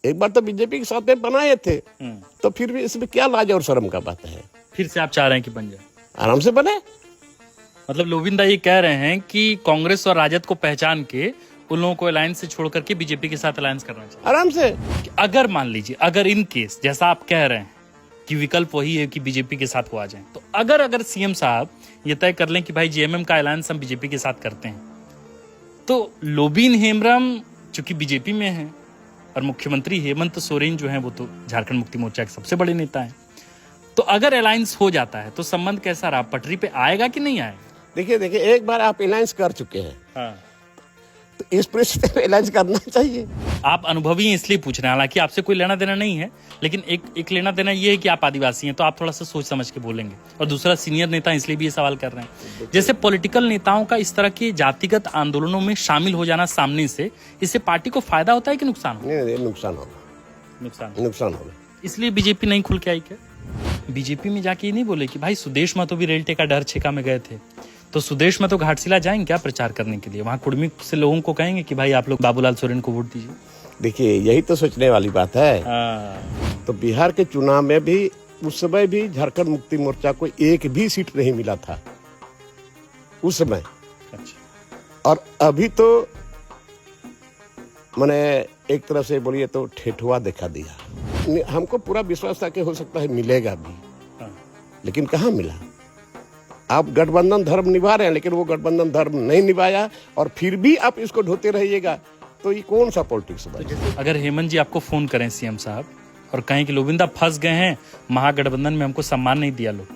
एक बार तो बीजेपी के साथ में बनाए थे, तो फिर भी इसमें क्या लाज और शर्म का बात है। फिर से आप चाह रहे हैं कि बन जाए? आराम से बने। मतलब लोबिंदा ये कह रहे हैं कि कांग्रेस और राजद को पहचान के उन लोगों को अलायंस से छोड़ करके बीजेपी के साथ अलायंस करना चाहिए आराम से। अगर मान लीजिए, अगर इन केस जैसा आप कह रहे हैं कि विकल्प वही है कि बीजेपी के साथ वो आ जाएं, तो अगर सीएम साहब ये तय कर लें कि भाई जेएमएम का अलायंस हम बीजेपी के साथ करते हैं, तो लोबिन हेम्ब्रम चूंकि बीजेपी में है और मुख्यमंत्री हेमंत सोरेन जो है वो तो झारखंड मुक्ति मोर्चा के सबसे बड़े नेता हैं, तो अगर अलायंस हो जाता है तो संबंध कैसा रहा, पटरी पे आएगा कि नहीं आएगा? देखिए एक बार आप अलायंस कर चुके हैं, हाँ। तो इस परिस्थिति में अलायंस करना चाहिए। आप अनुभवी हैं इसलिए पूछ रहे हैं, हालांकि आपसे कोई लेना देना नहीं है, लेकिन एक लेना देना ये है कि आप आदिवासी हैं, तो आप थोड़ा सा सोच समझ के बोलेंगे, और दूसरा सीनियर नेता इसलिए भी ये सवाल कर रहे हैं। जैसे पॉलिटिकल नेताओं का इस तरह के जातिगत आंदोलनों में शामिल हो जाना सामने से, इससे पार्टी को फायदा होता है कि नुकसान होगा? नहीं, नुकसान होगा। नुकसान होगा। इसलिए बीजेपी नहीं खुल के आई क्या? बीजेपी में जाके ये नहीं बोले कि भाई सुदेश महतो भी रेलटे का डर छेका में गए थे, तो सुदेश महतो घाटशिला जाएंगे क्या प्रचार करने के लिए? वहां कुर्मी से लोगों को कहेंगे कि भाई आप लोग बाबूलाल सोरेन को वोट दीजिए। देखिए यही तो सोचने वाली बात है। तो बिहार के चुनाव में भी उस समय भी झारखंड मुक्ति मोर्चा को एक भी सीट नहीं मिला था उस समय। अच्छा। और अभी तो मैंने एक तरह से बोलिए तो ठेठुआ दिखा दिया। हमको पूरा विश्वास था कि हो सकता है मिलेगा भी, लेकिन कहाँ मिला। आप गठबंधन धर्म निभा रहे हैं, लेकिन वो गठबंधन धर्म नहीं निभाया, और फिर भी आप इसको ढोते रहिएगा, तो ये कौन सा पॉलिटिक्स है? अगर हेमंत जी आपको फोन करें सीएम साहब और कहें कि लोबिंदा फंस गए हैं, महागठबंधन में हमको सम्मान नहीं दिया लोग,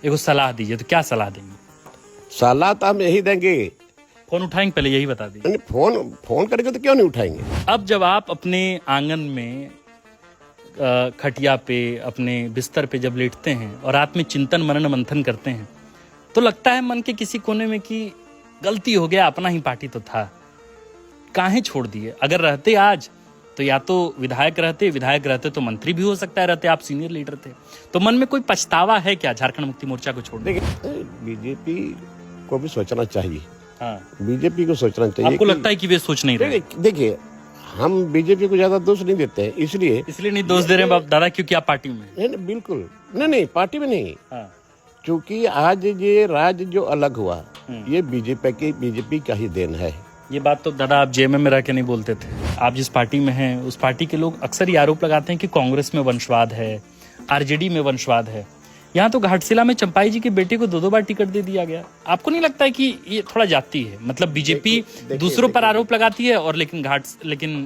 एगो सलाह दीजिए, तो क्या सलाह देंगे? सलाह तो हम यही देंगे। फोन उठाएंगे? पहले यही बता दीजिए। फोन करके तो क्यों नहीं उठाएंगे? अब जब आप अपने आंगन में खटिया पे अपने बिस्तर पे जब लेटते हैं और रात में चिंतन मनन मंथन करते हैं, तो लगता है मन के किसी कोने में कि गलती हो गया, अपना ही पार्टी तो था, काहे छोड़ दिए? अगर रहते आज तो या तो विधायक रहते तो मंत्री भी हो सकता है, रहते आप सीनियर लीडर थे, तो मन में कोई पछतावा है क्या झारखंड मुक्ति मोर्चा को छोड़? देखिए बीजेपी को भी सोचना चाहिए। हाँ। बीजेपी को सोचना चाहिए। आपको लगता है कि वे सोच नहीं रहे? देखिए हम बीजेपी को ज्यादा दोष नहीं देते हैं, इसलिए नहीं दोष दे रहे हैं दादा क्योंकि आप पार्टी में? नहीं, बिल्कुल नहीं, पार्टी में नहीं। हाँ। क्योंकि आज ये राज्य जो अलग हुआ, ये बीजेपी का ही देन है। ये बात तो दादा आप जेएमएम में रह के नहीं बोलते थे। आप जिस पार्टी में हैं उस पार्टी के लोग अक्सर ये आरोप लगाते हैं कि कांग्रेस में वंशवाद है, आरजेडी में वंशवाद है। यहाँ तो घाटशिला में चंपाई जी के बेटे को 2 बार टिकट दे दिया गया। आपको नहीं लगता है कि ये थोड़ा जाती है? मतलब बीजेपी दूसरों पर आरोप लगाती है और लेकिन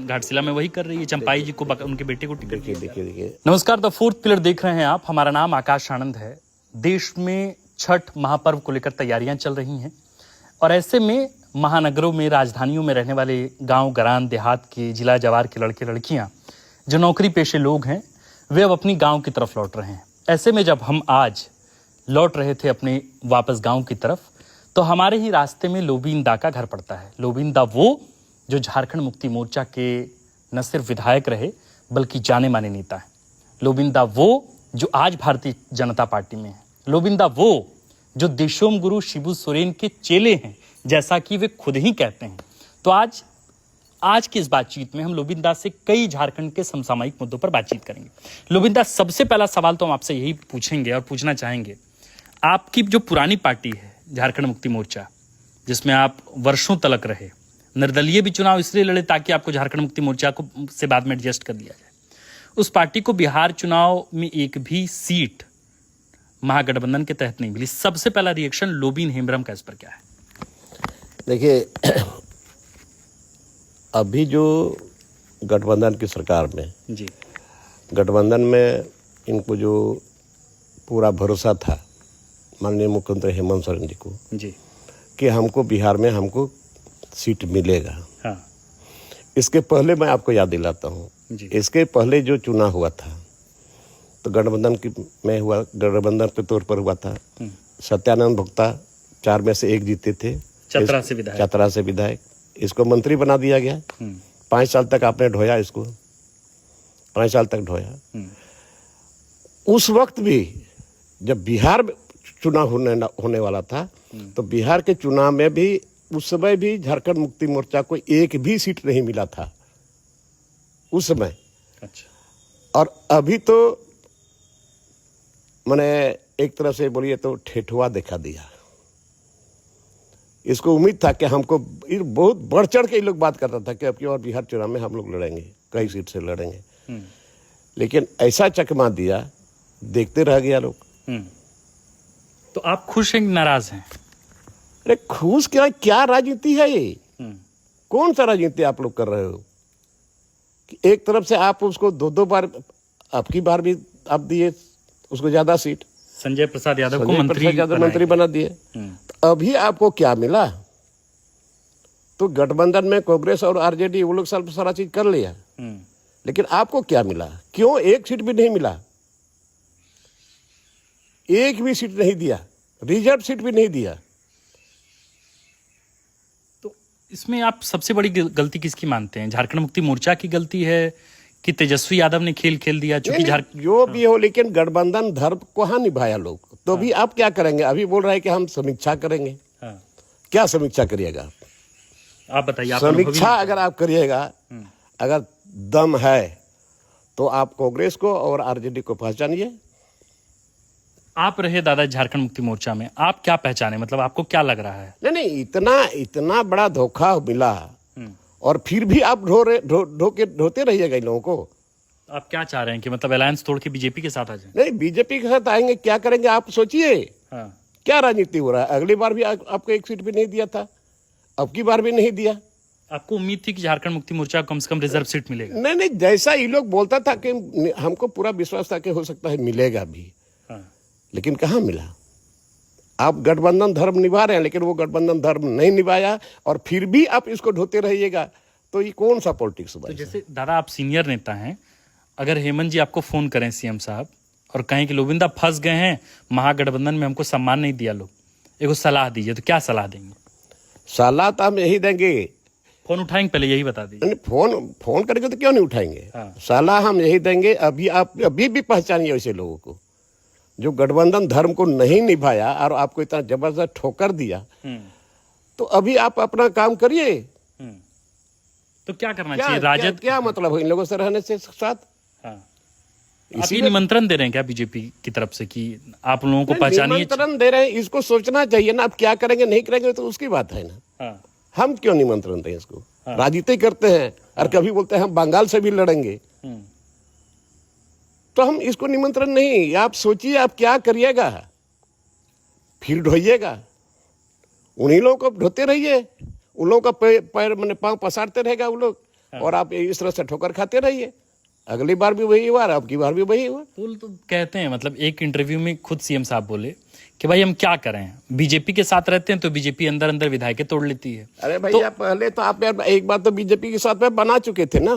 घाटशिला में वही कर रही है, चंपाई जी को उनके बेटे को टिकट दिया। देखिए नमस्कार, द फोर्थ पिलर देख रहे हैं आप। हमारा नाम आकाश आनंद है। देश में छठ महापर्व को लेकर तैयारियां चल रही हैं, और ऐसे में महानगरों में, राजधानियों में रहने वाले गांव गरान देहात के, जिला जवार के लड़के लड़कियां जो नौकरी पेशे लोग हैं, वे अब अपनी गांव की तरफ लौट रहे हैं। ऐसे में जब हम आज लौट रहे थे अपने वापस गांव की तरफ, तो हमारे ही रास्ते में लोबिंदा का घर पड़ता है। लोबिंदा वो जो झारखंड मुक्ति मोर्चा के न सिर्फ विधायक रहे बल्कि जाने माने नेता है। लोबिंदा वो जो आज भारतीय जनता पार्टी में है। लोबिंदा वो जो देशोम गुरु शिबू सोरेन के चेले हैं, जैसा कि वे खुद ही कहते हैं। तो आज की इस बातचीत में हम लोबिंदा से कई झारखंड के समसामयिक मुद्दों पर बातचीत करेंगे। लोबिंदा, सबसे पहला सवाल तो हम आपसे यही पूछेंगे और पूछना चाहेंगे, आपकी जो पुरानी पार्टी है झारखंड मुक्ति मोर्चा, जिसमें आप वर्षों तलक रहे, निर्दलीय भी चुनाव इसलिए लड़े ताकि आपको झारखंड मुक्ति मोर्चा को से बाद में एडजस्ट कर दिया जाए, उस पार्टी को बिहार चुनाव में एक भी सीट महागठबंधन के तहत नहीं मिली। सबसे पहला रिएक्शन लोबिन हेम्ब्रम का इस पर क्या है? देखिए अभी जो गठबंधन की सरकार में जी, गठबंधन में इनको जो पूरा भरोसा था माननीय मुख्यमंत्री हेमंत सोरेन जी को जी, कि हमको बिहार में हमको सीट मिलेगा। हाँ। इसके पहले मैं आपको याद दिलाता हूँ, इसके पहले जो चुनाव हुआ था तो गठबंधन के तौर पर हुआ था। सत्यानंद भोक्ता 4 में से 1 जीते थे, चतरा से विधायक। इसको मंत्री बना दिया गया। 5 साल तक आपने ढोया इसको, 5 साल तक ढोया। उस वक्त भी जब बिहार में चुनाव होने वाला था, तो बिहार के चुनाव में भी उस समय भी झारखंड मुक्ति मोर्चा को एक भी सीट नहीं मिला था उस समय। अच्छा। और अभी तो मैंने एक तरह से बोलिए तो ठेठुआ दिखा दिया। इसको उम्मीद था कि हमको बहुत बढ़ चढ़ के ये लोग बात करता था कि अब की और बिहार चुनाव में हम लोग लड़ेंगे, कई सीट से लड़ेंगे, लेकिन ऐसा चकमा दिया, देखते रह गया लोग। तो आप खुश हैं कि नाराज हैं? अरे खुश क्या राजनीति है ये? कौन सा राजनीति आप लोग कर रहे हो कि एक तरफ से आप उसको दो बार, अब की बार भी आप दिए उसको ज्यादा सीट, संजय प्रसाद यादव को मंत्री बना दिए। तो अभी आपको क्या मिला? तो गठबंधन में कांग्रेस और आरजेडी वो लोग सारा चीज कर लिया, लेकिन आपको क्या मिला? क्यों एक सीट भी नहीं मिला? एक भी सीट नहीं दिया, रिजर्व सीट भी नहीं दिया। तो इसमें आप सबसे बड़ी गलती किसकी मानते हैं? झारखंड मुक्ति मोर्चा की गलती है कि तेजस्वी यादव ने खेल दिया? चूंकि जो भी हो, लेकिन गठबंधन धर्म कहाँ निभाया लोग, तो भी आप क्या करेंगे? अभी बोल रहे हैं कि हम समीक्षा करेंगे। क्या समीक्षा करिएगा? आप बताइए। समीक्षा अगर आप करिएगा, अगर दम है तो आप कांग्रेस को और आरजेडी को पहचानिए। आप रहे दादा झारखंड मुक्ति मोर्चा में, आप क्या पहचाने? मतलब आपको क्या लग रहा है? नहीं, इतना बड़ा धोखा मिला और फिर भी आप ढोते रहिएगा इन लोगों को। आप क्या चाह रहे हैं कि मतलब अलायंस तोड़ के बीजेपी के साथ आ जाए? नहीं, बीजेपी के साथ आएंगे, क्या करेंगे आप सोचिए। क्या राजनीति हो रहा है? अगली बार भी आपको एक सीट भी नहीं दिया था, अब की बार भी नहीं दिया। आपको उम्मीद थी कि झारखंड मुक्ति मोर्चा कम से कम रिजर्व सीट मिलेगा? नहीं, जैसा ये लोग बोलता था कि हमको पूरा विश्वास था कि हो सकता है मिलेगा भी, लेकिन कहाँ मिला। आप गठबंधन धर्म निभा रहे हैं, लेकिन वो गठबंधन धर्म नहीं निभाया और फिर भी आप इसको ढोते रहिएगा, तो ये कौन सा पॉलिटिक्स हुआ? तो जैसे दादा आप सीनियर नेता हैं, अगर हेमंत जी आपको फोन करें सीएम साहब और कहें कि लोविंदा फंस गए हैं, महागठबंधन में हमको सम्मान नहीं दिया लोग, एगो सलाह दीजिए, तो क्या सलाह देंगे? सलाह तो हम यही देंगे। फोन उठाएंगे? पहले यही बता दीजिए। फोन करेंगे तो क्यों नहीं उठाएंगे? सलाह हम यही देंगे, अभी भी पहचानिए ऐसे लोगों को जो गठबंधन धर्म को नहीं निभाया और आपको इतना जबरदस्त ठोकर दिया। तो अभी आप अपना काम करिए। तो क्या करना चाहिए? राजद क्या मतलब है इन लोगों से रहने से साथ? आप ये निमंत्रण दे रहे हैं क्या बीजेपी की तरफ से कि आप लोगों को पहचानिए? निमंत्रण दे रहे हैं, इसको सोचना चाहिए ना। आप क्या करेंगे नहीं करेंगे तो उसकी बात है ना। हम क्यों निमंत्रण दें इसको? राजनीति करते हैं और कभी बोलते हैं हम बंगाल से भी लड़ेंगे, तो हम इसको निमंत्रण नहीं। आप सोचिए आप क्या करिएगा, फिर ढोइएगा, उन्हीं लोगों को ढोते रहिए, उन लोगों का पैर मैंने पांव पसारते रहेगा वो लोग, और आप इस तरह से ठोकर खाते रहिए। अगली बार भी वही हुआ, अब की बार भी वही हुआ। तो कहते हैं, मतलब एक इंटरव्यू में खुद सीएम साहब बोले कि भाई हम क्या करें, बीजेपी के साथ रहते हैं तो बीजेपी अंदर अंदर विधायकें तोड़ लेती है। अरे भैया पहले तो आप एक बार तो बीजेपी के साथ में बना चुके थे ना।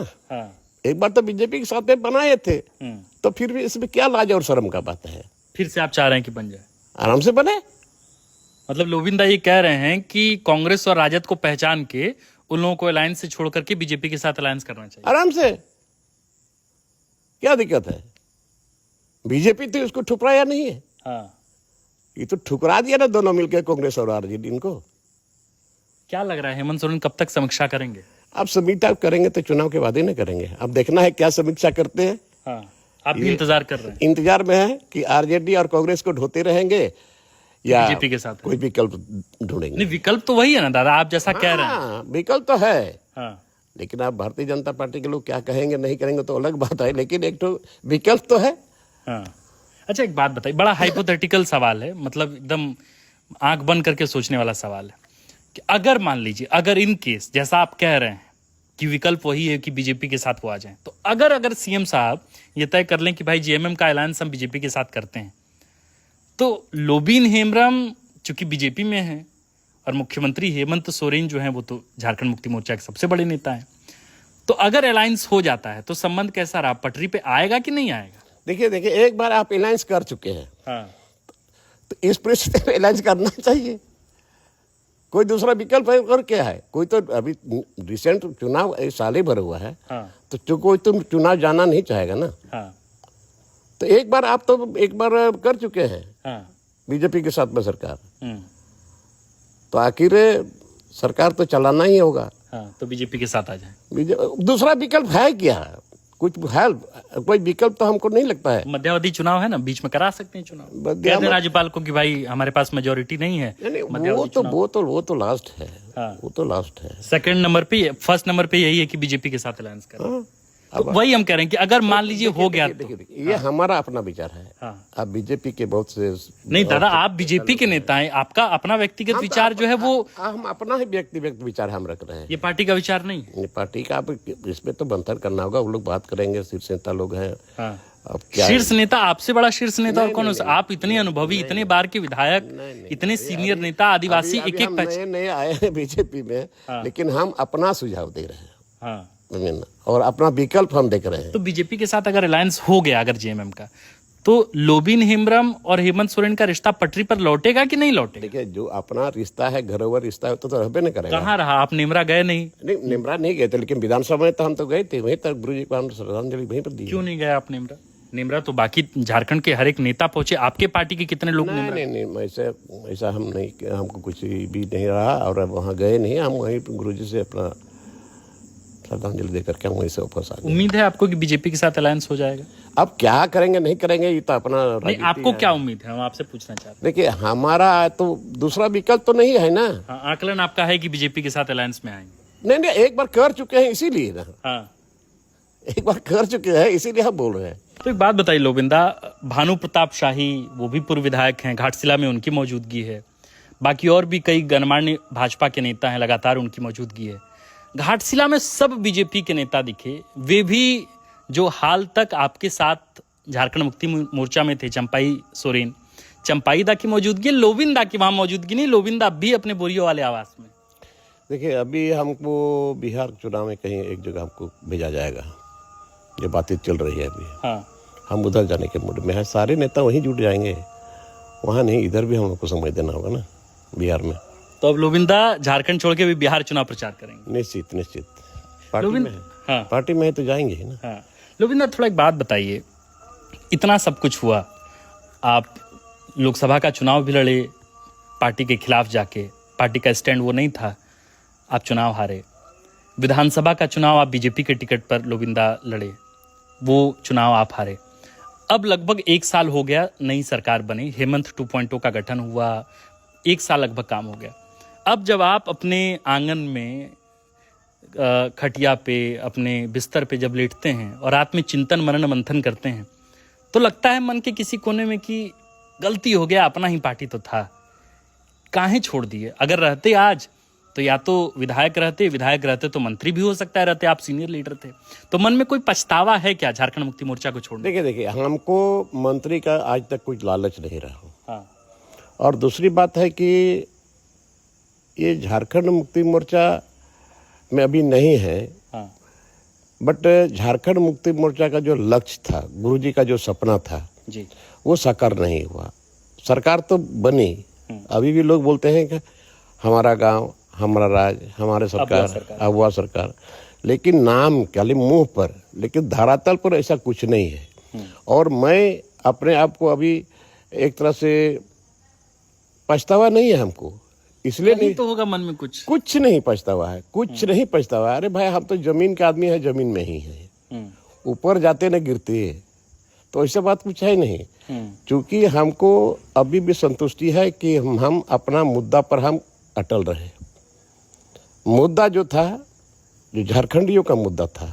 एक बार तो बीजेपी के साथ में बनाए थे, तो फिर भी इसमें क्या लाज और शर्म का बात है? फिर से आप चाह रहे हैं कि बन जाए? आराम से बने। मतलब लोविंदा ये कह रहे हैं कि कांग्रेस और राजद को पहचान के उन लोगों को अलायंस से छोड़ करके बीजेपी के साथ अलायंस करना चाहिए। आराम से, क्या दिक्कत है? बीजेपी तो इसको ठुकराया नहीं है। ये तो ठुकरा दिया ना दोनों मिलकर, कांग्रेस और आरजेडी। इनको क्या लग रहा है हेमंत सोरेन कब तक समीक्षा करेंगे? आप समीक्षा करेंगे तो चुनाव के बाद ही ना करेंगे। अब देखना है क्या समीक्षा करते हैं। आप भी इंतजार कर रहे हैं? इंतजार में है कि आरजेडी और कांग्रेस को ढोते रहेंगे या बीजेपी के साथ कोई विकल्प ढूंढेंगे। नहीं, विकल्प तो वही है ना दादा, आप जैसा कह रहे हैं। विकल्प तो है, लेकिन आप भारतीय जनता पार्टी के लोग क्या कहेंगे नहीं करेंगे तो अलग बात है, लेकिन एक तो विकल्प तो है। अच्छा एक बात बताइए, बड़ा हाइपोथेटिकल सवाल है, मतलब एकदम आंख बंद करके सोचने वाला सवाल है कि अगर मान लीजिए, अगर इन केस जैसा आप कह रहे हैं कि विकल्प वही है कि बीजेपी के साथ वो आ जाए, तो अगर सीएम साहब ये तय कर लें कि भाई जेएमएम का अलायंस हम बीजेपी के साथ करते हैं, तो लोबिन हेम्ब्रम चूंकि बीजेपी में है और मुख्यमंत्री हेमंत सोरेन जो हैं वो तो झारखंड मुक्ति मोर्चा के सबसे बड़े नेता हैं, तो अगर अलायंस हो जाता है तो संबंध कैसा रहा? पटरी पे आएगा कि नहीं आएगा? देखिए एक बार आप अलायंस कर चुके हैं, तो इस परिस्थिति में अलायंस करना चाहिए। कोई दूसरा विकल्प है और क्या है? कोई तो अभी रिसेंट चुनाव साल ही भर हुआ है, तो कोई तो चुनाव जाना नहीं चाहेगा ना। तो एक बार आप तो एक बार कर चुके हैं बीजेपी के साथ में सरकार, तो आखिर सरकार तो चलाना ही होगा। तो बीजेपी के साथ आ जाए। दूसरा विकल्प है क्या? कुछ है, कोई विकल्प तो हमको नहीं लगता है। मध्यावधि चुनाव है ना, बीच में करा सकते हैं चुनाव, कह दें राज्यपाल को कि भाई हमारे पास मेजोरिटी नहीं है। वो तो लास्ट है। हाँ। वो तो लास्ट है। सेकंड नंबर पे, फर्स्ट नंबर पे यही है कि बीजेपी के साथ अलायंस करें। हाँ। तो वही हम कह रहे हैं कि अगर मान लीजिए हो गया तो ये हमारा अपना विचार है। हाँ। आप बीजेपी के बहुत से नहीं दादा, आप बीजेपी के नेता हैं, आपका अपना व्यक्तिगत विचार जो है वो हम अपना ही व्यक्तिगत विचार हम रख रहे हैं। ये पार्टी का विचार नहीं है। ये पार्टी का आप इसमें तो मंथन करना होगा, वो लोग बात करेंगे, शीर्ष नेता लोग हैं। हाँ। अब क्या शीर्ष नेता आपसे बड़ा शीर्ष नेता और कौन हो? आप इतने अनुभवी, इतने बार के विधायक, इतने सीनियर नेता, आदिवासी एक एक नए नए आए हैं बीजेपी में। हाँ। लेकिन हम अपना सुझाव दे रहे हैं। हाँ। और अपना विकल्प हम देख रहे हैं। तो बीजेपी के साथ अगर अलायंस हो गया, अगर जेएमएम का, तो लोबिन हेम्ब्रम और हेमंत सोरेन का रिश्ता पटरी पर लौटेगा कि नहीं लौटेगा? देखिए, जो अपना रिश्ता है, घरोवर रिश्ता है, तो रहबे नहीं करेगा। कहाँ रहा? आप नेमरा गए नहीं? नहीं, नेमरा नहीं गए थे, लेकिन विधानसभा में तो हम तो गए थे। वहीं तक गुरु जी को हम श्रद्धांजलि वहीं पर दी। क्यों नहीं गए आप नेमरा? नेमरा तो बाकी झारखंड के हर एक नेता पहुंचे, आपके पार्टी के कितने लोग नेमरा? नहीं, ऐसा हम नहीं, हमको कुछ भी नहीं रहा और वहाँ गए नहीं। हम वहीं गुरु जी से अपना श्रद्धांजलि देकर के हम वहीं से वापस आ गए। उम्मीद है आपको कि बीजेपी के साथ अलायंस हो जाएगा? अब क्या करेंगे नहीं करेंगे, ये तो अपना नहीं, आपको क्या उम्मीद है, हम आपसे पूछना चाहते हैं। देखिए, हमारा तो दूसरा विकल्प तो नहीं है ना। हाँ, आकलन आपका है कि बीजेपी के साथ अलायंस में आएंगे? नहीं, एक बार कर चुके हैं इसीलिए ना। हाँ, एक बार कर चुके हैं इसीलिए हम बोल रहे हैं। तो एक बात बताइए लोबिंदा, भानु प्रताप शाही वो भी पूर्व विधायक हैं, घाटशिला में उनकी मौजूदगी है, बाकी और भी कई गणमान्य भाजपा के नेता हैं, लगातार उनकी मौजूदगी है। घाटशिला में सब बीजेपी के नेता दिखे, वे भी जो हाल तक आपके साथ झारखंड मुक्ति मोर्चा में थे, चंपाई सोरेन, चंपाई दा की मौजूदगी, लोबिंदा की वहां मौजूदगी नहीं, लोबिंदा भी अपने बोरियो वाले आवास में। देखिए, अभी हमको बिहार चुनाव में कहीं एक जगह हमको भेजा जाएगा, जो बातें चल रही है अभी। हाँ। हम उधर जाने के मूड में है, सारे नेता वहीं जुट जाएंगे, वहाँ नहीं, इधर भी हम लोग को समय देना होगा ना, बिहार में। तो अब लोबिंदा झारखंड छोड़ के भी बिहार चुनाव प्रचार करेंगे? निश्चित पार्टी में है। हाँ। पार्टी में है तो जाएंगे ही ना। हाँ। लोबिंदा, थोड़ा एक बात बताइए, इतना सब कुछ हुआ, आप लोकसभा का चुनाव भी लड़े पार्टी के खिलाफ जाके, पार्टी का स्टैंड वो नहीं था, आप चुनाव हारे। विधानसभा का चुनाव आप बीजेपी के टिकट पर लोबिंदा लड़े, वो चुनाव आप हारे। अब लगभग 1 साल हो गया, नई सरकार बनी, हेमंत 2.0 का गठन हुआ, 1 साल लगभग काम हो गया। अब जब आप अपने आंगन में खटिया पे, अपने बिस्तर पे जब लेटते हैं और रात में चिंतन मनन मंथन करते हैं, तो लगता है मन के किसी कोने में कि गलती हो गया, अपना ही पार्टी तो था, काहे छोड़ दिए? अगर रहते आज तो या तो विधायक रहते तो मंत्री भी हो सकता है, रहते आप सीनियर लीडर थे। तो मन में कोई पछतावा है क्या झारखंड मुक्ति मोर्चा को छोड़ने? देखिए, हमको मंत्री का आज तक कुछ लालच नहीं रहा। हाँ। और दूसरी बात है कि ये झारखंड मुक्ति मोर्चा में अभी नहीं है। हाँ। बट झारखंड मुक्ति मोर्चा का जो लक्ष्य था, गुरुजी का जो सपना था जी, वो साकार नहीं हुआ। सरकार तो बनी, अभी भी लोग बोलते हैं कि हमारा गांव, हमारा राज, हमारे सरकार, अगवा सरकार, लेकिन नाम खाली मुंह पर, लेकिन धरातल पर ऐसा कुछ नहीं है। और मैं अपने आप को अभी एक तरह से पछतावा नहीं है हमको, इसलिए नहीं तो होगा मन में कुछ नहीं पछतावा है, कुछ नहीं पछतावा। अरे भाई, हम तो जमीन के आदमी है, जमीन में ही है, ऊपर जाते न गिरते है, तो ऐसा बात कुछ है नहीं। क्योंकि हमको अभी भी संतुष्टि है कि हम अपना मुद्दा पर हम अटल रहे। मुद्दा जो था, जो झारखंडियों का मुद्दा था,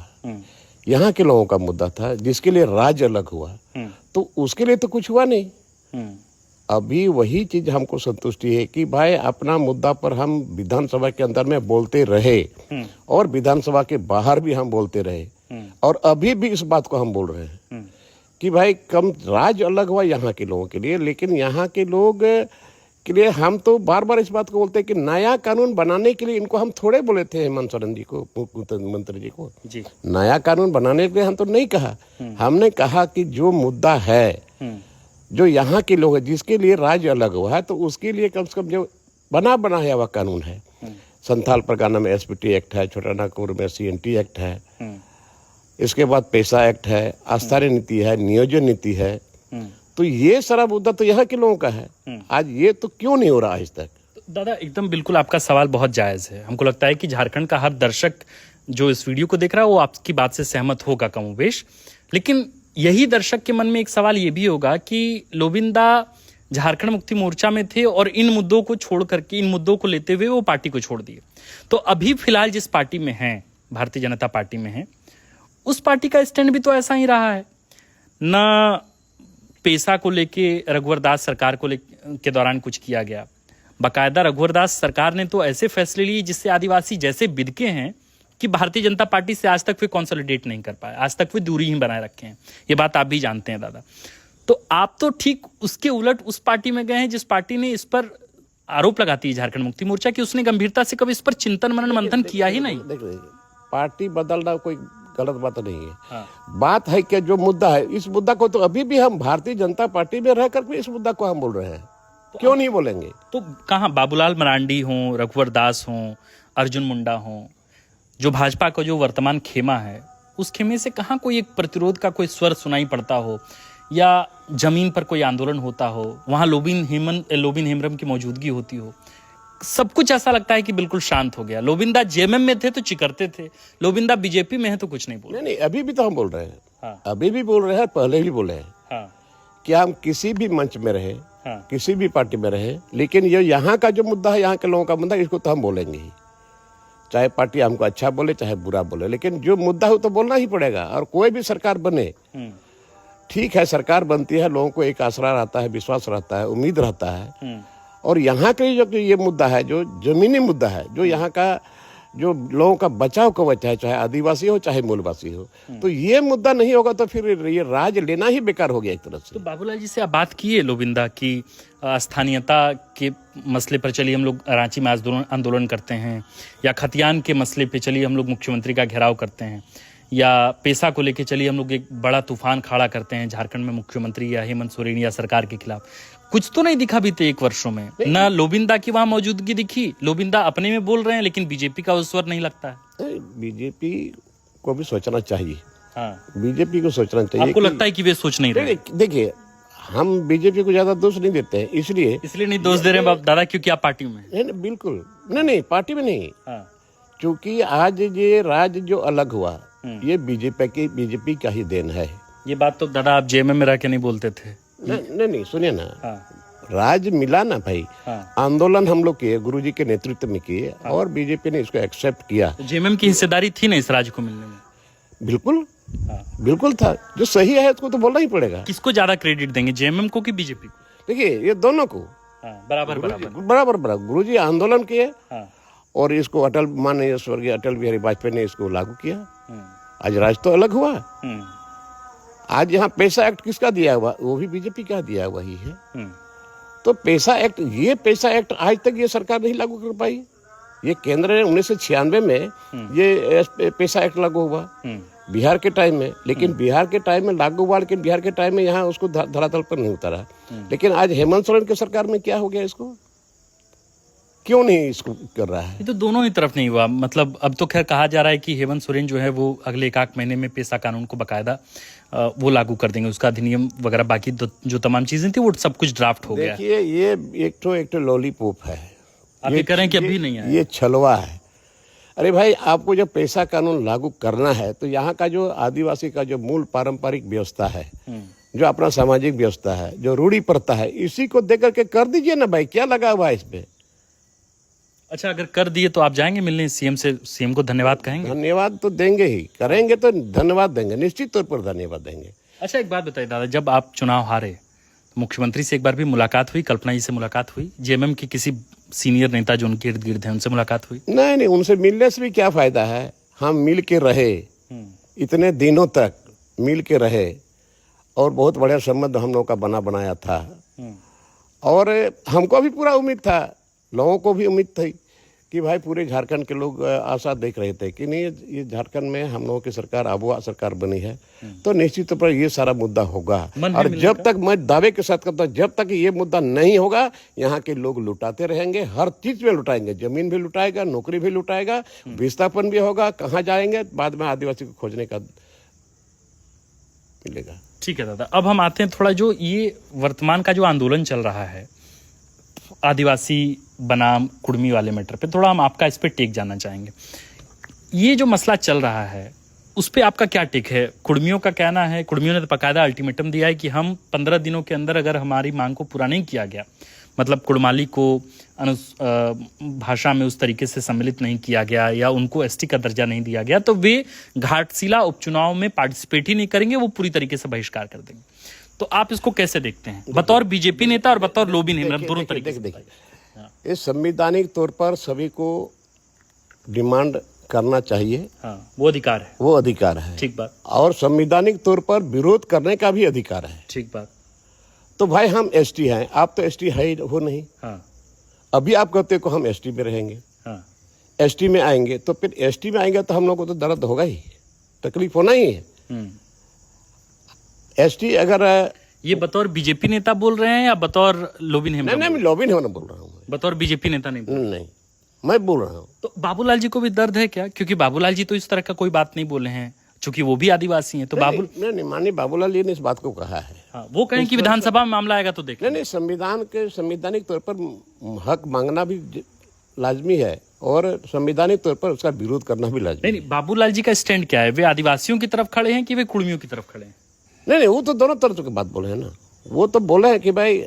यहाँ के लोगों का मुद्दा था, जिसके लिए राज्य अलग हुआ, तो उसके लिए तो कुछ हुआ नहीं। अभी वही चीज हमको संतुष्टि है कि भाई अपना मुद्दा पर हम विधानसभा के अंदर में बोलते रहे और विधानसभा के बाहर भी हम बोलते रहे, और अभी भी इस बात को हम बोल रहे हैं कि भाई कम राज्य अलग हुआ यहाँ के लोगों के लिए, लेकिन यहाँ के लोग के लिए हम तो बार बार इस बात को बोलते हैं कि नया कानून बनाने के लिए इनको हम थोड़े बोले थे, हेमंत सोरेन जी को, मुख्यमंत्री जी को जी। नया कानून बनाने के लिए हम तो नहीं कहा, हमने कहा कि जो मुद्दा है, जो यहाँ के लोग हैं, जिसके लिए राज्य अलग हुआ है, तो उसके लिए कम से कम जो बनाया हुआ कानून है, संथाल परगना में एसपीटी एक्ट है, छोटा नागपुर में सीएनटी एक्ट है, इसके बाद पैसा एक्ट है, आस्थार्य नीति है, नियोजन नीति है, तो ये सारा मुद्दा तो यहाँ के लोगों का है। आज ये तो क्यों नहीं हो रहा आज तक? दादा, एकदम बिल्कुल आपका सवाल बहुत जायज है। हमको लगता है कि झारखंड का हर दर्शक जो इस वीडियो को देख रहा है वो आपकी बात से सहमत होगा कमोबेश। लेकिन यही दर्शक के मन में एक सवाल ये भी होगा कि लोबिंदा झारखंड मुक्ति मोर्चा में थे और इन मुद्दों को छोड़ करके, इन मुद्दों को लेते हुए वो पार्टी को छोड़ दिए। तो अभी फिलहाल जिस पार्टी में हैं, भारतीय जनता पार्टी में हैं, उस पार्टी का स्टैंड भी तो ऐसा ही रहा है। न पेशा को लेके रघुवर दास सरकार को के दौरान कुछ किया गया। बाकायदा रघुवर दास सरकार ने तो ऐसे फैसले लिए जिससे आदिवासी जैसे बिदके हैं कि भारतीय जनता पार्टी से आज तक वे कंसोलिडेट नहीं कर पाए, आज तक वे दूरी ही बनाए रखे हैं। ये बात आप भी जानते हैं दादा। तो आप तो ठीक उसके उलट उस पार्टी में गए हैं जिस पार्टी ने इस पर आरोप लगाती है झारखंड मुक्ति मोर्चा कि उसने गंभीरता से कभी इस पर चिंतन मनन मंथन किया ही नहीं। देखिए, पार्टी बदलना कोई गलत बात नहीं है। हाँ। बात है कि जो मुद्दा है, इस मुद्दा को तो अभी भी हम भारतीय जनता पार्टी में रह करके इस मुद्दा को हम बोल रहे हैं, तो क्यों नहीं बोलेंगे? तो कहाँ बाबूलाल मरांडी हों, रघुवर दास हों, अर्जुन मुंडा हों, जो भाजपा का जो वर्तमान खेमा है, उस खेमे से कहाँ कोई एक प्रतिरोध का कोई स्वर सुनाई पड़ता हो या जमीन पर कोई आंदोलन होता हो, वहां लोबिन हेम्ब्रम की मौजूदगी होती हो। सब कुछ ऐसा लगता है कि बिल्कुल शांत हो गया। लोबिंदा जेएमएम में थे तो चिकरते थे, लोबिंदा बीजेपी में है तो कुछ नहीं बोल रहे। नहीं, अभी भी तो हम बोल रहे हैं। हाँ। अभी भी बोल रहे हैं, पहले भी बोले हैं। हाँ। कि हम किसी भी मंच में रहे, हाँ, किसी भी पार्टी में रहे, लेकिन ये यहाँ का जो मुद्दा है, यहाँ के लोगों का मुद्दा, इसको तो हम बोलेंगे ही, चाहे पार्टी हमको अच्छा बोले चाहे बुरा बोले, लेकिन जो मुद्दा है तो बोलना ही पड़ेगा। और कोई भी सरकार बने, ठीक है, सरकार बनती है, लोगों को एक आसरा रहता है, विश्वास रहता है, उम्मीद रहता है। और यहाँ के जो ये मुद्दा है, जो जमीनी मुद्दा है, जो यहाँ का जो लोगों का बचाव कवच है, चाहे आदिवासी हो चाहे मूलवासी हो, तो ये मुद्दा नहीं होगा तो फिर ये राज लेना ही बेकार हो गया एक तरह से। तो बाबूलाल जी से आप बात किए लोबिंदा की स्थानीयता के मसले पर, चलिए हम लोग रांची में आंदोलन करते हैं, या खतियान के मसले पे चलिए हम लोग मुख्यमंत्री का घेराव करते हैं, या पेशा को लेके चलिए हम लोग एक बड़ा तूफान खड़ा करते हैं झारखंड में मुख्यमंत्री या हेमंत सोरेन या सरकार के खिलाफ। कुछ तो नहीं दिखा बीते एक वर्षों में, ना लोबिंदा की वहां मौजूदगी दिखी। लोबिंदा अपने में बोल रहे हैं लेकिन बीजेपी का उस स्वर नहीं लगता है। बीजेपी को भी सोचना चाहिए। हाँ, बीजेपी को सोचना चाहिए। आपको लगता है कि वे सोच नहीं रहे? देखिए, हम बीजेपी को ज्यादा दोष नहीं देते हैं, इसलिए नहीं दोष दे रहे हैं दादा क्योंकि आप पार्टी में हैं। बिल्कुल नहीं, पार्टी में नहीं। क्योंकि आज ये राज्य जो अलग हुआ, ये बीजेपी का ही देन है। ये बात तो दादा आप जेएमएम में रह के नहीं बोलते थे। नहीं, सुनिए ना। राज मिला ना भाई। आंदोलन हम लोग किए, गुरुजी के नेतृत्व में किए, और बीजेपी ने इसको एक्सेप्ट किया। जेएमएम की हिस्सेदारी थी ना इस राज्य को मिलने में? बिल्कुल, बिल्कुल था। जो सही है उसको तो बोलना ही पड़ेगा। किसको ज्यादा क्रेडिट देंगे, जेएमएम को कि बीजेपी को? देखिए, ये दोनों को बराबर गुरुजी आंदोलन किए, और इसको अटल माननीय स्वर्गीय अटल बिहारी वाजपेयी ने इसको लागू किया। आज राज तो अलग हुआ। आज यहाँ पेशा एक्ट किसका दिया हुआ? वो भी बीजेपी का दिया हुआ ही है। तो पेशा एक्ट आज तक ये सरकार नहीं लागू कर पाई। ये केंद्र ने 1996 में ये पेशा एक्ट लागू हुआ बिहार के टाइम में, लेकिन बिहार के टाइम में लागू हुआ, लेकिन बिहार के टाइम में यहाँ उसको धरातल पर नहीं उतारा। लेकिन आज हेमंत सोरेन की सरकार में क्या हो गया? इसको क्यों नहीं इसको कर रहा है? ये तो दोनों ही तरफ नहीं हुआ। मतलब अब तो खैर कहा जा रहा है कि हेमंत सोरेन जो है वो अगले 1 महीने में पेशा कानून को बकायदा वो लागू कर देंगे, उसका अधिनियम वगैरह बाकी जो तमाम चीजें थी वो सब कुछ ड्राफ्ट हो गया। देखिए, ये एक तो लॉलीपॉप है। आप ये कह रहे हैं कि अभी नहीं है? ये छलवा है। अरे भाई, आपको जब पेशा कानून लागू करना है तो यहाँ का जो आदिवासी का जो मूल पारंपरिक व्यवस्था है, जो अपना सामाजिक व्यवस्था है, जो रूढ़ी प्रथा है, इसी को देकर के कर दीजिए ना भाई। क्या लगा हुआ है इसमें? अच्छा, अगर कर दिए तो आप जाएंगे मिलने सीएम से? सीएम को धन्यवाद कहेंगे? धन्यवाद तो देंगे ही, करेंगे तो धन्यवाद देंगे, निश्चित तौर पर धन्यवाद देंगे। अच्छा, एक बात बताइए दादा, जब आप चुनाव हारे मुख्यमंत्री से एक बार भी मुलाकात हुई? कल्पना जी से मुलाकात हुई? जेएमएम की किसी सीनियर नेता जो उनके इर्द गिर्द हैं उनसे मुलाकात हुई? नहीं, उनसे मिलने से भी क्या फायदा है। हम मिल के रहे, इतने दिनों तक मिल के रहे, और बहुत बढ़िया संबंध हम लोगों का बनाया था। और हमको भी पूरा उम्मीद था, लोगों को भी उम्मीद थी कि भाई पूरे झारखंड के लोग आशा देख रहे थे कि नहीं, ये झारखंड में हम लोगों की सरकार आबुआ सरकार बनी है तो निश्चित तौर पर ये सारा मुद्दा होगा। और जब तक, मैं दावे के साथ करता हूँ, जब तक ये मुद्दा नहीं होगा, यहाँ के लोग लुटाते रहेंगे, हर चीज में लुटाएंगे, जमीन भी लुटाएगा, नौकरी भी लुटाएगा, विस्थापन भी होगा, कहाँ जाएंगे, बाद में आदिवासी को खोजने का मिलेगा। ठीक है दादा, अब हम आते हैं थोड़ा जो ये वर्तमान का जो आंदोलन चल रहा है आदिवासी बनाम कुर्मी वाले मैटर पे, थोड़ा हम आपका इस पे टेक जानना चाहेंगे। ये जो मसला चल रहा है उस पे आपका क्या टेक है? कुर्मियों का कहना है, कुर्मियों ने तो बाकायदा अल्टीमेटम दिया है कि हम 15 दिनों के अंदर अगर हमारी मांग को पूरा नहीं किया गया, मतलब कुड़माली को भाषा में उस तरीके से सम्मिलित नहीं किया गया या उनको एसटी का दर्जा नहीं दिया गया, तो वे घाटशिला उपचुनाव में पार्टिसिपेट ही नहीं करेंगे, वो पूरी तरीके से बहिष्कार कर देंगे। तो आप इसको कैसे देखते हैं बतौर बीजेपी नेता और बतौर लोबिन हेमरम, दोनों तरीके से? देखिए, इस संवैधानिक तौर पर सभी को डिमांड करना चाहिए। हाँ, वो अधिकार है, वो अधिकार है, ठीक बात। और संवैधानिक तौर पर विरोध करने का भी अधिकार है, ठीक बात। तो भाई हम एसटी हैं, आप तो एसटी है हो नहीं। हाँ, अभी आप कहते हो हम एसटी में रहेंगे, हाँ, एसटी में आएंगे, तो फिर एसटी में आएंगे तो हम लोग को तो दर्द होगा ही, तकलीफ होना ही है। एसटी अगर ये बतौर बीजेपी नेता बोल रहे हैं या बतौर लोबिन हेमरम? नहीं, मैं लोबिन हेमरम बोल रहा हूँ, बतौर बीजेपी नेता नहीं? नहीं, मैं बोल रहा हूँ। तो बाबूलाल जी को भी दर्द है क्या? क्योंकि बाबूलाल जी तो इस तरह का कोई बात नहीं बोले हैं, चूंकि वो भी आदिवासी हैं। तो नहीं, माननीय बाबूलाल जी ने इस बात को कहा है। हाँ, वो कहें कि विधानसभा में मामला आएगा तो देखें। नहीं, संविधान के संवैधानिक तौर पर हक मांगना भी लाजमी है और संवैधानिक तौर पर उसका विरोध करना भी लाजमी। नहीं, बाबूलाल जी का स्टैंड क्या है? वे आदिवासियों की तरफ खड़े हैं कि वे कुड़मियों की तरफ खड़े हैं? नहीं, वो तो दोनों तरफ की बात बोले हैं ना। वो तो बोले हैं कि भाई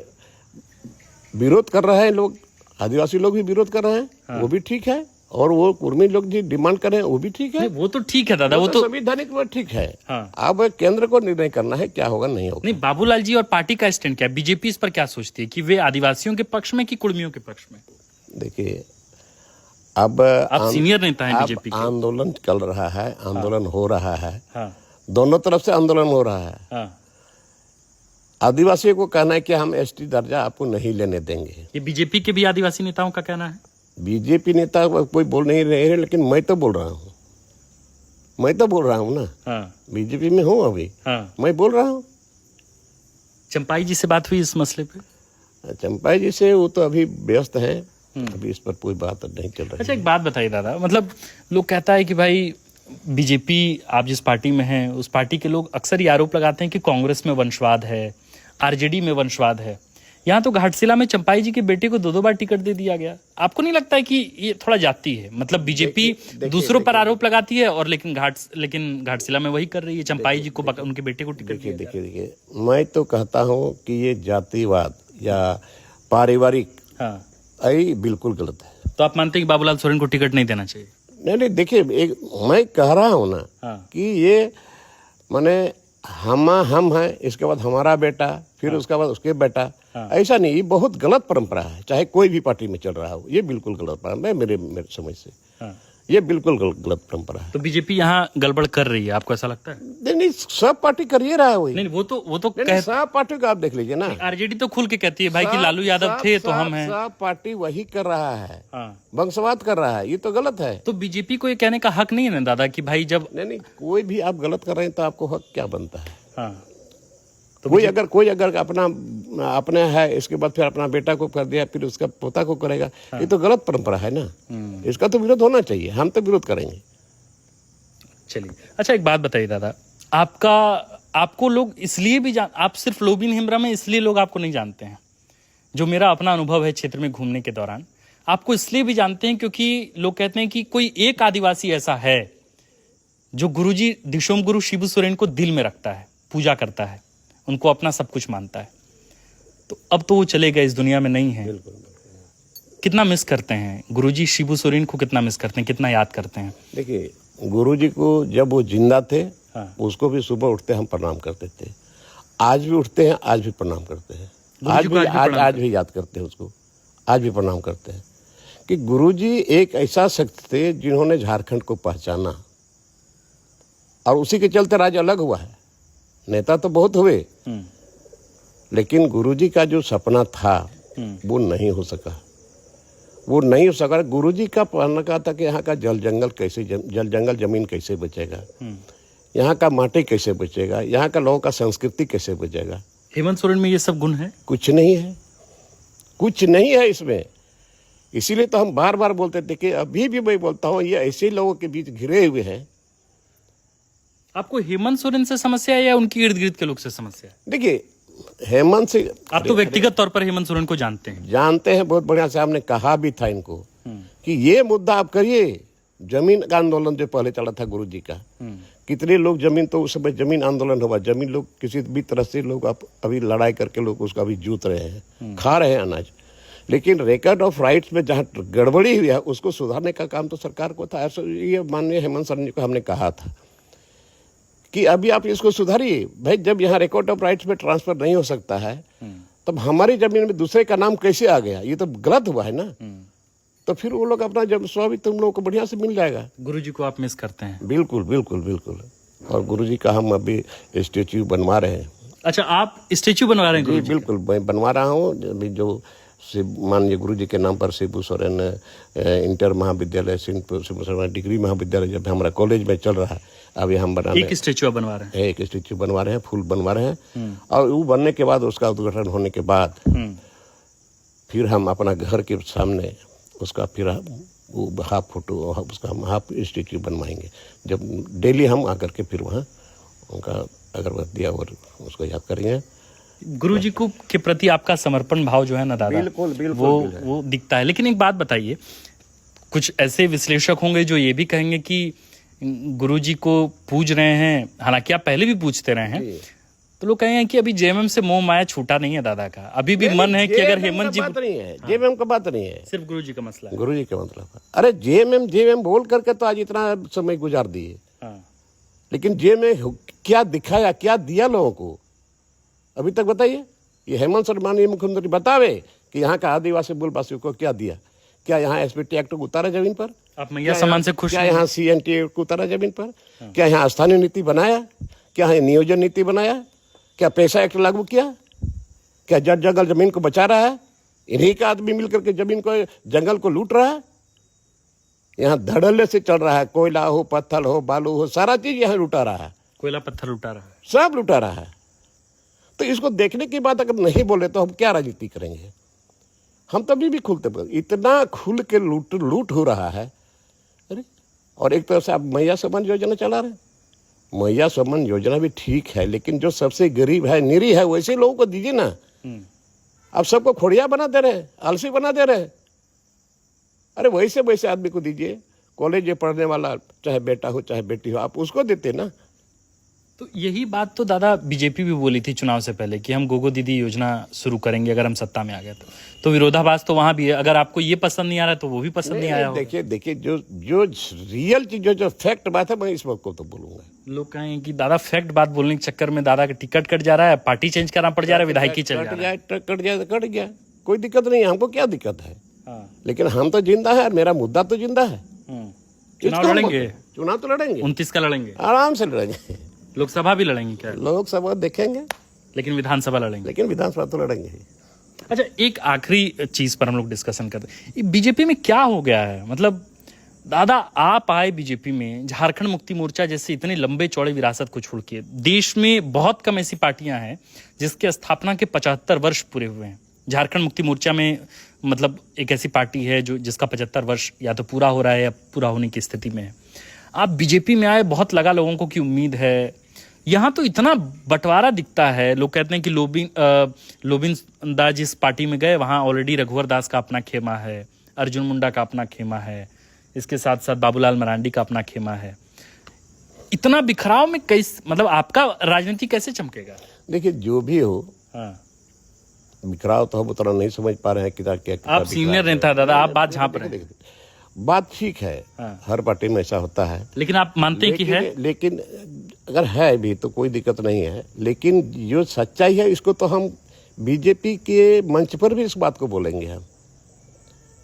विरोध कर रहे हैं लोग, आदिवासी लोग भी विरोध कर रहे हैं। हाँ। वो भी ठीक है, और वो कुर्मी लोग जी डिमांड कर रहे हैं, वो भी ठीक है। वो तो ठीक है दादा, वो तो संवैधानिक ठीक है। हाँ। अब केंद्र को निर्णय करना है क्या होगा नहीं होगा। नहीं, बाबूलाल जी और पार्टी का स्टैंड क्या है? बीजेपी इस पर क्या सोचती है कि वे आदिवासियों के पक्ष में कि कुर्मियों के पक्ष में? देखिए, अब आप सीनियर नेता हैं बीजेपी के। आंदोलन चल रहा है, आंदोलन हो रहा है। हाँ। दोनों तरफ से आंदोलन हो रहा है। हाँ। आदिवासियों को कहना है कि हम एसटी दर्जा आपको नहीं लेने देंगे। ये बीजेपी के भी आदिवासी नेताओं का कहना है। बीजेपी नेता कोई बोल नहीं रहे, लेकिन मैं तो बोल रहा हूँ, ना। हाँ। बीजेपी में हूँ अभी। हाँ। मैं बोल रहा हूँ। चंपाई जी से बात हुई इस मसले पे? चंपाई जी से वो तो अभी व्यस्त हैं, अभी इस पर कोई बात नहीं चल रही। अच्छा, एक बात बताइए दादा, मतलब लोग कहता है कि भाई बीजेपी, आप जिस पार्टी में हैं उस पार्टी के लोग अक्सर ये आरोप लगाते हैं कि कांग्रेस में वंशवाद है, आरजेडी में वंशवाद है। यहाँ तो घाटशिला में चंपाई जी के बेटे को 2-2 बार टिकट दे दिया गया। आपको नहीं लगता है कि ये थोड़ा जाती है? मतलब बीजेपी दूसरों पर आरोप लगाती है और लेकिन घाटशिला में वही कर रही है, चंपाई जी को उनके बेटे को टिकट। देखिए, मैं तो कहता हूँ कि ये जातिवाद या पारिवारिक, हाँ, बिल्कुल गलत है। तो आप मानते हैं कि बाबूलाल सोरेन को टिकट नहीं देना चाहिए? नहीं, देखिए, मैं कह रहा हूँ ना। हाँ। कि ये माने हम हैं, इसके बाद हमारा बेटा, फिर उसके बाद उसके बेटा। हाँ। ऐसा नहीं, ये बहुत गलत परंपरा है, चाहे कोई भी पार्टी में चल रहा हो, ये बिल्कुल गलत परंपरा है। मेरे समझ से। हाँ। ये बिल्कुल गलत परंपरा है। तो बीजेपी यहाँ गड़बड़ कर रही है, आपको ऐसा लगता है? नहीं, सब पार्टी कर ही रहा है वही। नहीं, वो तो सब पार्टी का आप देख लीजिए ना। आरजेडी तो खुल के कहती है भाई कि लालू यादव थे तो हम हैं। सब पार्टी वही कर रहा है। हाँ। वंशवाद कर रहा है, ये तो गलत है। तो बीजेपी को ये कहने का हक नहीं है ना दादा कि भाई जब नहीं, कोई भी आप गलत कर रहे हैं तो आपको हक क्या बनता है? हाँ। तो कोई अगर अपना है, इसके बाद फिर अपना बेटा को कर दिया, फिर उसका पोता को करेगा। हाँ। ये तो गलत परंपरा है ना। इसका तो विरोध होना चाहिए, हम तो विरोध करेंगे। चलिए, अच्छा एक बात बताइए दादा, आपको लोग इसलिए भी आप सिर्फ लोबिन हेमरम में इसलिए लोग आपको नहीं जानते हैं? जो मेरा अपना अनुभव है क्षेत्र में घूमने के दौरान, आपको इसलिए भी जानते हैं क्योंकि लोग कहते हैं कि कोई एक आदिवासी ऐसा है जो गुरुजी दिशोम गुरु शिबू सोरेन को दिल में रखता है, पूजा करता है, उनको अपना सब कुछ मानता है। तो अब तो वो चले गए, इस दुनिया में नहीं है। कितना मिस करते हैं गुरुजी शिबू सोरेन को, कितना मिस करते हैं, कितना याद करते हैं? देखिए, गुरुजी को जब वो जिंदा थे, हाँ। उसको भी सुबह उठते हम प्रणाम करते थे, आज भी उठते हैं, आज भी प्रणाम करते हैं, आज भी याद करते हैं उसको, आज भी प्रणाम करते हैं। कि गुरुजी एक ऐसा शख्स थे जिन्होंने झारखंड को पहचाना, और उसी के चलते राज्य अलग हुआ है। नेता तो बहुत हुए, लेकिन गुरुजी का जो सपना था वो नहीं हो सका। गुरुजी का कहना का था कि यहाँ का जल जंगल जमीन कैसे बचेगा, यहाँ का माटी कैसे बचेगा, यहाँ का लोगों का संस्कृति कैसे बचेगा। हेमंत सोरेन में ये सब गुण है? कुछ नहीं है इसमें। इसीलिए तो हम बार बार बोलते थे कि अभी भी मैं बोलता हूँ, ये ऐसे लोगों के बीच घिरे हुए हैं। आपको हेमंत सोरेन से समस्या है या उनकी इर्द गिर्द के लोग से समस्या है? देखिए, हेमंत से आप तो व्यक्तिगत तौर पर हेमंत सोरेन को जानते हैं बहुत बढ़िया से। हमने कहा भी था इनको कि ये मुद्दा आप करिए, जमीन का आंदोलन जो पहले चला था गुरु जी का, कितने लोग जमीन, तो उस समय जमीन आंदोलन हुआ, जमीन लोग किसी भी तरह से लोग अभी लड़ाई करके लोग उसका अभी जूत रहे हैं, खा रहे हैं अनाज। लेकिन रिकॉर्ड ऑफ राइट्स में जहाँ गड़बड़ी हुई है उसको सुधारने का काम तो सरकार को था। ऐसा ये माननीय हेमंत सोरेन जी को हमने कहा था कि अभी आप इसको सुधारिए भाई। जब यहाँ रिकॉर्ड ऑफ राइट्स में ट्रांसफर नहीं हो सकता है तब हमारी जमीन में दूसरे का नाम कैसे आ गया? ये तो गलत हुआ है ना। तो फिर वो लोग अपना जब स्वामी तुम लोगों को बढ़िया से मिल जाएगा। गुरुजी को आप मिस करते हैं? बिल्कुल बिल्कुल बिल्कुल। और गुरुजी का हम अभी स्टेच्यू बनवा रहे हैं। अच्छा, आप स्टेच्यू बनवा रहे हैं? जी बिल्कुल, मैं बनवा रहा हूँ। अभी जो माननीय गुरु जी के नाम पर शिबू सोरेन इंटर महाविद्यालय, शिबू सोरेन डिग्री महाविद्यालय जब हमारा कॉलेज में चल रहा है, अभी हम बना एक स्टेच्यू बनवा रहे हैं? एक स्टेच्यू बनवा रहे हैं, फूल बनवा रहे हैं। और वो बनने के बाद, उसका उद्घाटन होने के बाद फिर हम अपना घर के सामने उसका फिर वो हाफ फोटो, उसका हम हाफ स्टेच्यू बनवाएंगे। जब डेली हम आकर के फिर वहाँ उनका अगरबत्ती और उसको याद करेंगे। गुरुजी को के प्रति आपका समर्पण भाव जो है ना दादा, बिल्कुल बिल्कुल वो दिखता है। लेकिन एक बात बताइए, कुछ ऐसे विश्लेषक होंगे जो ये भी कहेंगे कि गुरुजी को पूज रहे हैं, हालांकि आप पहले भी पूछते रहे हैं, तो लोग कहेंगे कि अभी जेएमएम से मोह माया छूटा नहीं है दादा का। अभी भी मन है कि अगर हेमंत जी, बात नहीं है, जेएमएम का बात नहीं है, सिर्फ गुरुजी का मसला है। गुरुजी का मतलब, अरे जेएमएम बोल करके तो आज इतना समय गुजार दिए, लेकिन जेएमएम क्या दिखाया, क्या दिया लोगों को अभी तक बताइए? ये हेमंत सोरेन माननीय मुख्यमंत्री बतावे कि यहाँ का आदिवासी मूल वासियों को क्या दिया। क्या यहाँ एसपीटी एक्ट को उतारा जमीन पर? आप मैया सम्मान से खुश? क्या यहाँ सीएनटी एक्ट को उतारा जमीन पर? क्या यहाँ स्थानीय नीति बनाया? क्या यहाँ नियोजन नीति बनाया? क्या पैसा एक्ट लागू किया? क्या जट जंगल जमीन को बचा रहा है? इन्हीं का आदमी मिलकर के जमीन को, जंगल को लूट रहा है। यहाँ धड़ल्ले से चल रहा है, कोयला हो, पत्थर हो, बालू हो, सारा चीज यहाँ लुटा रहा है। कोयला पत्थर लुटा रहा है, सब लुटा रहा है। तो इसको देखने की बात अगर नहीं बोले तो हम क्या राजनीति करेंगे? हम तभी भी खुलते, इतना खुल के लूट हो रहा है। अरे, और एक तरफ से आप मैया सम्मान योजना चला रहे हैं। मैया सम्मान योजना भी ठीक है, लेकिन जो सबसे गरीब है, निरी है, वैसे लोगों को दीजिए ना। आप सबको खोड़िया बना दे रहे हैं, आलसी बना दे रहे हैं। अरे वैसे आदमी को दीजिए, कॉलेज में पढ़ने वाला, चाहे बेटा हो चाहे बेटी हो, आप उसको देते ना। तो यही बात तो दादा बीजेपी भी बोली थी चुनाव से पहले कि हम गोगो दीदी योजना शुरू करेंगे अगर हम सत्ता में आ गए तो विरोधाभास तो वहां भी है। अगर आपको ये पसंद नहीं आ रहा है तो वो भी पसंद नहीं आया। देखिए जो रियल चीज, जो फैक्ट बात है, मैं इस वक्त को तो बोलूंगा। लोग कहेंगे कि दादा फैक्ट बात बोलने के चक्कर में दादा का टिकट कट जा रहा है, पार्टी चेंज करना पड़ जा रहा है, विधायकी चल जा रहा है। कट गया, कोई दिक्कत नहीं है, हमको क्या दिक्कत है। लेकिन हम तो जिंदा है, मेरा मुद्दा तो जिंदा है। चुनाव लड़ेंगे? चुनाव तो लड़ेंगे, 29 का लड़ेंगे, आराम से लड़ेंगे। लोकसभा भी लड़ेंगे क्या? लोकसभा देखेंगे, लेकिन विधानसभा लड़ेंगे। लेकिन विधानसभा तो लड़ेंगे ही। अच्छा, एक आखिरी चीज पर हम लोग डिस्कशन करते हैं, बीजेपी में क्या हो गया है? मतलब दादा आप आए बीजेपी में, झारखंड मुक्ति मोर्चा जैसे इतने लंबे चौड़े विरासत को छोड़ के, देश में बहुत कम ऐसी पार्टियां हैं जिसके स्थापना के 75 वर्ष पूरे हुए हैं। झारखंड मुक्ति मोर्चा में मतलब एक ऐसी पार्टी है जो जिसका 75 वर्ष या तो पूरा हो रहा है या पूरा होने की स्थिति में है। आप बीजेपी में आए, बहुत लगा लोगों को कि उम्मीद है। यहाँ तो इतना बंटवारा दिखता है, लोग कहते हैं कि लोबिन दा जिस पार्टी में गए वहाँ ऑलरेडी रघुवर दास का अपना खेमा है, अर्जुन मुंडा का अपना खेमा है, इसके साथ साथ बाबूलाल मरांडी का अपना खेमा है। इतना बिखराव में कैसे, मतलब आपका राजनीति कैसे चमकेगा? देखिए जो भी हो, बिखराव तो हम उतना नहीं समझ पा रहे हैं कि आप सीनियर नेता दादा, आप बात झांप रहे हैं। बात ठीक है, हर पार्टी में ऐसा होता है, लेकिन आप मानते हैं कि है? लेकिन अगर है भी तो कोई दिक्कत नहीं है। लेकिन जो सच्चाई है इसको तो हम बीजेपी के मंच पर भी इस बात को बोलेंगे हम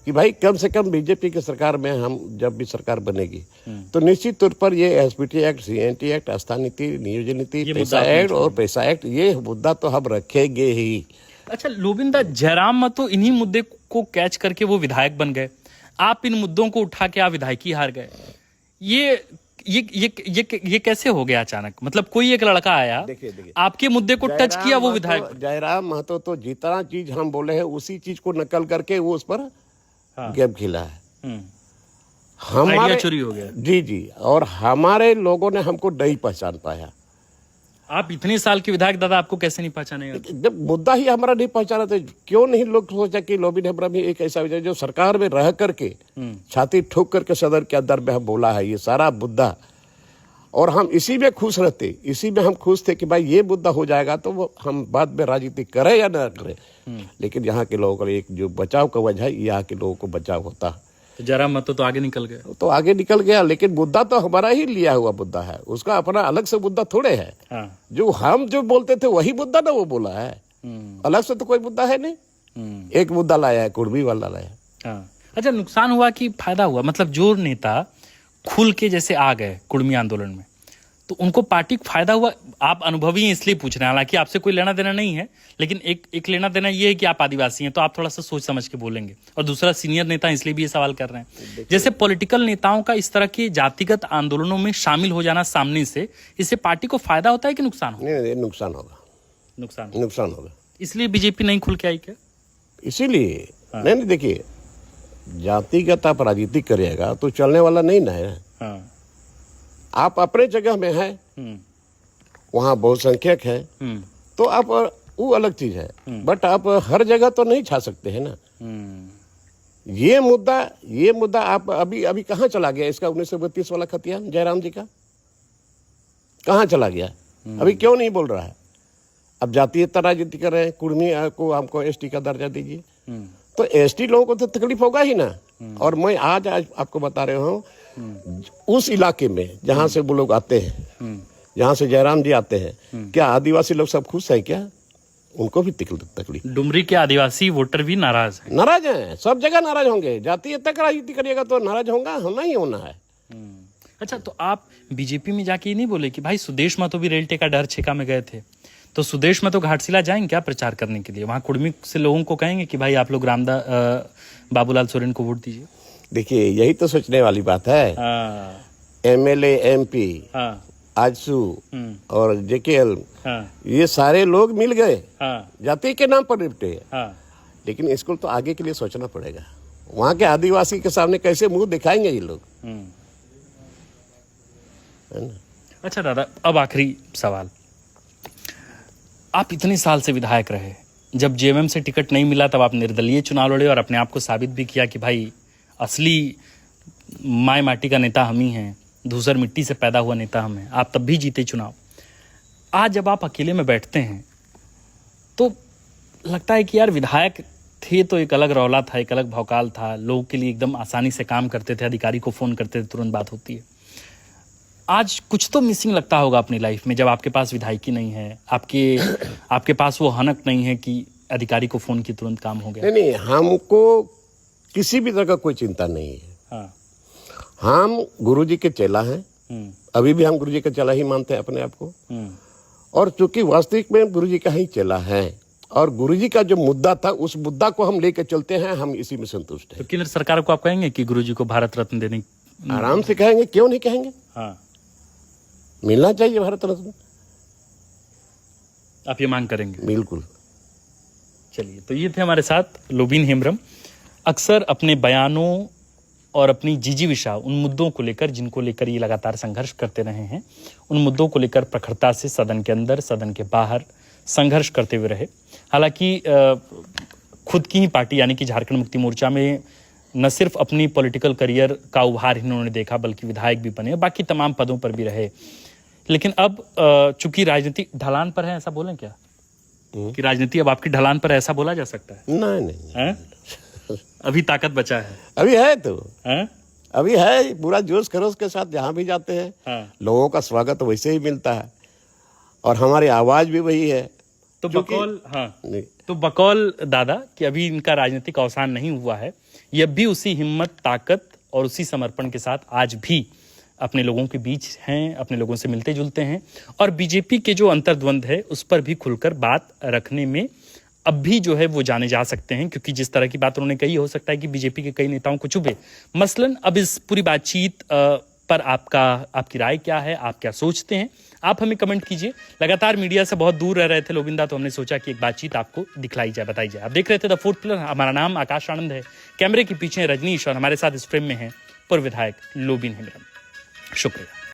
कि भाई कम से कम बीजेपी की सरकार में हम जब भी सरकार बनेगी तो निश्चित तौर पर ये एसपीटी एक्ट, सीएनटी एक्ट, आस्था नीति, नियोजन नीति, पैसा एक्ट और पैसा एक्ट, ये मुद्दा तो हम रखेंगे ही। अच्छा, लोबिंदा जयराम महतो इन्हीं मुद्दे को कैच करके वो विधायक बन गए, आप इन मुद्दों को उठा के आप विधायकी हार गए। ये कैसे हो गया अचानक? मतलब कोई एक लड़का आया, देखिए, आपके मुद्दे को टच किया, वो विधायक। जयराम महतो तो जितना चीज हम बोले हैं उसी चीज को नकल करके वो उस पर गेम खेला है। हमारे चोरी हो गया। जी, और हमारे लोगों ने हमको नहीं पहचान पाया। आप इतने साल के विधायक दादा, आपको कैसे नहीं पहचानेगा? जब मुद्दा ही हमारा नहीं पहचाना तो क्यों नहीं लोग सोचा कि लोबिन हेम्ब्रम ही एक ऐसा विजय जो सरकार में रह करके छाती ठोक करके सदन के अंदर में हम बोला है ये सारा मुद्दा, और हम इसी में खुश रहते, इसी में हम खुश थे कि भाई ये मुद्दा हो जाएगा तो वो हम बाद में राजनीति करें या ना करें, लेकिन यहाँ के लोगों का एक जो बचाव का वजह है, यहाँ के लोगों को बचाव होता। तो जरा मत तो आगे निकल गए। तो आगे निकल गया, लेकिन मुद्दा तो हमारा ही लिया हुआ मुद्दा है, उसका अपना अलग से मुद्दा थोड़े है। हाँ। जो हम जो बोलते थे वही मुद्दा ना वो बोला है, अलग से तो कोई मुद्दा है नहीं। एक मुद्दा लाया है, कुर्मी वाला लाया। हाँ। अच्छा, नुकसान हुआ कि फायदा हुआ? मतलब जो नेता खुल के जैसे आ गए कुर्मी आंदोलन में, तो उनको पार्टी को फायदा हुआ? आप अनुभवी हैं इसलिए पूछ रहे हैं, हालांकि आपसे कोई लेना देना नहीं है, लेकिन एक लेना देना ये है कि आप आदिवासी हैं, तो आप थोड़ा सा सोच समझ के बोलेंगे। और दूसरा, सीनियर नेता इसलिए भी ये सवाल कर रहे हैं, जैसे पॉलिटिकल नेताओं का इस तरह के जातिगत आंदोलनों में शामिल हो जाना सामने से, इससे पार्टी को फायदा होता है कि नुकसान होगा? नहीं, नुकसान होगा। नुकसान होगा। इसलिए बीजेपी नहीं खुल के आई क्या? इसीलिए नहीं, देखिए जातिगत आप राजनीति करिएगा तो चलने वाला नहीं ना है। हाँ। आप अपने जगह में हैं, वहाँ बहुसंख्यक है, तो आप वो अलग चीज है, बट आप हर जगह तो नहीं छा सकते हैं ना। ये मुद्दा आप अभी कहाँ चला गया? इसका 1932 वाला खतियान जयराम जी का कहाँ चला गया? अभी क्यों नहीं बोल रहा है? अब जातीयता राजनीति कर रहे हैं, कुर्मी को हमको एसटी का दर्जा दीजिए, तो एसटी लोगों को तो तकलीफ होगा ही ना। और मैं आज आपको बता रहा हूँ, उस इलाके में जहाँ से वो लोग आते हैं, जहाँ से जयराम जी आते हैं, क्या आदिवासी लोग सब खुश हैं क्या? उनको भी तकलीफ। डुमरी के आदिवासी वोटर भी नाराज हैं, सब जगह नाराज होंगे। जातीयता का राजनीति करिएगा तो नाराज होगा, होना ही होना है। अच्छा, तो आप बीजेपी में जाके ये नहीं बोले कि भाई सुदेश महतो भी रेलटे का डर छेका में गए थे, तो सुदेश महतो घाटशिला जाएंगे क्या प्रचार करने के लिए? वहां कुर्मी से लोगों को कहेंगे कि भाई आप लोग बाबूलाल सोरेन को वोट दीजिए। देखिए, यही तो सोचने वाली बात है। एमएलए, एमपी, आजसू और जेकेएल, ये सारे लोग मिल गए, जाति के नाम पर निपटे। लेकिन इसको तो आगे के लिए सोचना पड़ेगा। वहाँ के आदिवासी के सामने कैसे मुंह दिखाएंगे ये लोग, है ना? अच्छा दादा, अब आखिरी सवाल, आप इतने साल से विधायक रहे, जब जेएमएम से टिकट नहीं मिला तब आप निर्दलीय चुनाव लड़े और अपने आप को साबित भी किया कि भाई असली माय माटी का नेता हम ही हैं, धूसर मिट्टी से पैदा हुआ नेता हम हैं। आप तब भी जीते चुनाव। आज जब आप अकेले में बैठते हैं तो लगता है कि यार विधायक थे तो एक अलग रौला था, एक अलग भौकाल था, लोगों के लिए एकदम आसानी से काम करते थे, अधिकारी को फोन करते थे, तुरंत बात होती है। आज कुछ तो मिसिंग लगता होगा अपनी लाइफ में, जब आपके पास विधायकी नहीं है, आपके पास वो हनक नहीं है कि अधिकारी को फोन की तुरंत काम हो गया। नहीं, हमको किसी भी तरह का कोई चिंता नहीं है। हाँ। हम गुरुजी के चेला हैं, अभी भी हम गुरुजी का चेला ही मानते हैं अपने आप को, और चूंकि वास्तविक में गुरुजी का ही चेला है, और गुरुजी का जो मुद्दा था उस मुद्दा को हम लेकर चलते हैं, हम इसी में संतुष्ट हैं। तो केंद्र सरकार को आप कहेंगे कि गुरुजी को भारत रत्न देने? आराम से कहेंगे, क्यों नहीं कहेंगे। हाँ, मिलना चाहिए भारत रत्न। आप ये मांग करेंगे? बिल्कुल। चलिए, तो ये थे हमारे साथ लोबिन हेम्ब्रम। अक्सर अपने बयानों और अपनी जिजीविषा, उन मुद्दों को लेकर जिनको लेकर ये लगातार संघर्ष करते रहे हैं, उन मुद्दों को लेकर प्रखरता से सदन के अंदर, सदन के बाहर संघर्ष करते हुए रहे। हालांकि खुद की ही पार्टी यानी कि झारखंड मुक्ति मोर्चा में न सिर्फ अपनी पॉलिटिकल करियर का उभार इन्होंने देखा, बल्कि विधायक भी बने, बाकी तमाम पदों पर भी रहे। लेकिन अब चूंकि राजनीति ढलान पर है, ऐसा बोलें क्या कि राजनीति अब आपकी ढलान पर, ऐसा बोला जा सकता है? नहीं। अभी ताकत बचा है? अभी है, तो अभी है, पूरा जोश खरोश के साथ जहां भी जाते हैं लोगों का स्वागत वैसे ही मिलता है, और हमारी आवाज भी वही है। तो बकौल दादा कि अभी इनका राजनीतिक अवसान नहीं हुआ है, ये भी उसी हिम्मत, ताकत और उसी समर्पण के साथ आज भी अपने लोगों के बीच हैं, अपने लोगों से मिलते जुलते हैं, और बीजेपी के जो अंतर्द्वंद है उस पर भी खुलकर बात रखने में अब भी जो है वो जाने जा सकते हैं, क्योंकि जिस तरह की बात उन्होंने कही, हो सकता है कि बीजेपी के कई नेताओं को चुभे। मसलन अब इस पूरी बातचीत पर आपकी राय क्या है, आप क्या सोचते हैं, आप हमें कमेंट कीजिए। लगातार मीडिया से बहुत दूर रह रहे थे लोबिंदा, तो हमने सोचा कि एक बातचीत आपको दिखलाई जाए, बताई जाए। आप देख रहे थे द फोर्थ पिलर। हमारा नाम आकाश आनंद है, कैमरे के पीछे रजनीश, और हमारे साथ इस फ्रेम में है पूर्व विधायक लोबिन हेम्ब्रम। शुक्रिया।